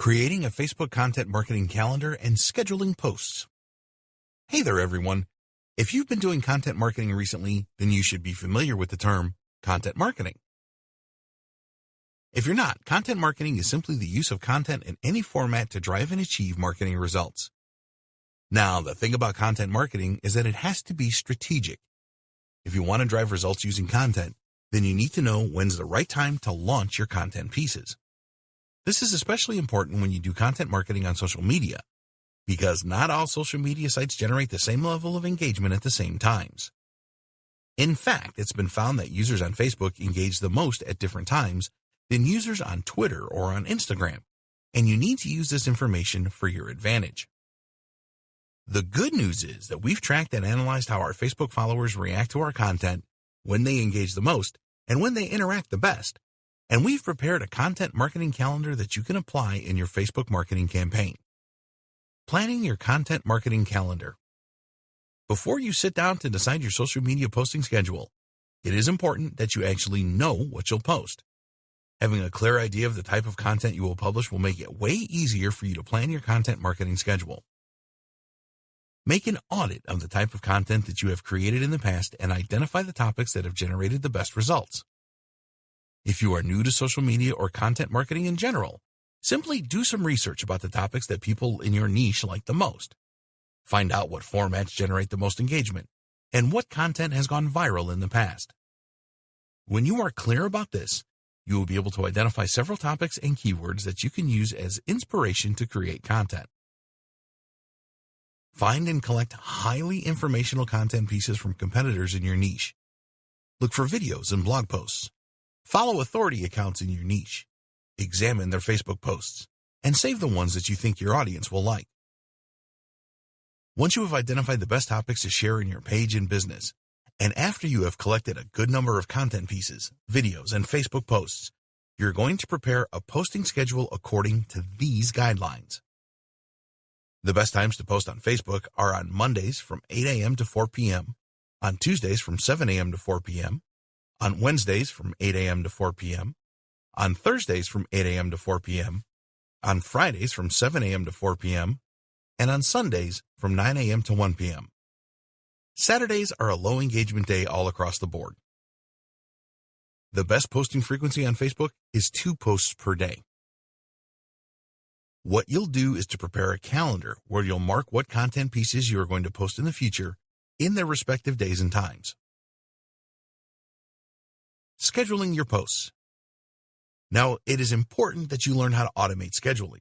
Creating a Facebook content marketing calendar and scheduling posts. Hey there, everyone. If you've been doing content marketing recently, then you should be familiar with the term content marketing. If you're not, content marketing is simply the use of content in any format to drive and achieve marketing results. Now, the thing about content marketing is that it has to be strategic. If you want to drive results using content, then you need to know when's the right time to launch your content pieces. This is especially important when you do content marketing on social media, because not all social media sites generate the same level of engagement at the same times. In fact, it's been found that users on Facebook engage the most at different times than users on Twitter or on Instagram, and you need to use this information for your advantage. The good news is that we've tracked and analyzed how our Facebook followers react to our content, when they engage the most, and when they interact the best. And we've prepared a content marketing calendar that you can apply in your Facebook marketing campaign. Planning your content marketing calendar. Before you sit down to decide your social media posting schedule, it is important that you actually know what you'll post. Having a clear idea of the type of content you will publish will make it way easier for you to plan your content marketing schedule. Make an audit of the type of content that you have created in the past and identify the topics that have generated the best results. If you are new to social media or content marketing in general, simply do some research about the topics that people in your niche like the most. Find out what formats generate the most engagement and what content has gone viral in the past. When you are clear about this, you will be able to identify several topics and keywords that you can use as inspiration to create content. Find and collect highly informational content pieces from competitors in your niche. Look for videos and blog posts. Follow authority accounts in your niche. Examine their Facebook posts, and save the ones that you think your audience will like. Once you have identified the best topics to share in your page and business, and after you have collected a good number of content pieces, videos, and Facebook posts, you're going to prepare a posting schedule according to these guidelines. The best times to post on Facebook are on Mondays from 8 a.m. to 4 p.m., on Tuesdays from 7 a.m. to 4 p.m., on Wednesdays from 8 a.m. to 4 p.m., on Thursdays from 8 a.m. to 4 p.m., on Fridays from 7 a.m. to 4 p.m., and on Sundays from 9 a.m. to 1 p.m. Saturdays are a low engagement day all across the board. The best posting frequency on Facebook is 2 posts per day. What you'll do is to prepare a calendar where you'll mark what content pieces you are going to post in the future in their respective days and times. Scheduling your posts. Now, it is important that you learn how to automate scheduling.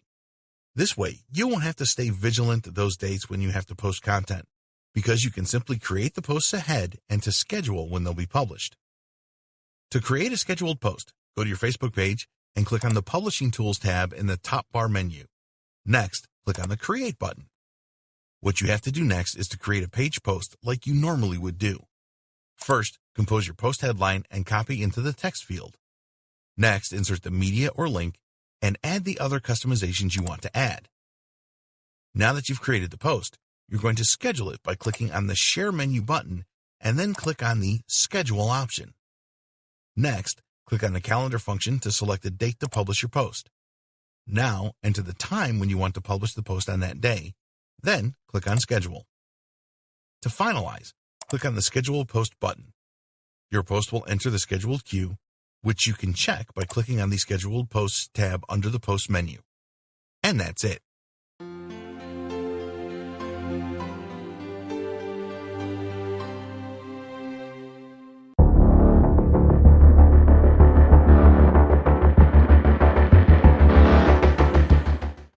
This way, you won't have to stay vigilant at those dates when you have to post content, because you can simply create the posts ahead and to schedule when they'll be published. To create a scheduled post, go to your Facebook page and click on the Publishing Tools tab in the top bar menu. Next, click on the Create button. What you have to do next is to create a page post like you normally would do. First, compose your post headline and copy into the text field. Next, insert the media or link and add the other customizations you want to add. Now that you've created the post, you're going to schedule it by clicking on the Share menu button and then click on the Schedule option. Next, click on the Calendar function to select a date to publish your post. Now, enter the time when you want to publish the post on that day, then click on Schedule. To finalize, click on the Schedule Post button. Your post will enter the scheduled queue, which you can check by clicking on the Scheduled Posts tab under the Post menu. And that's it.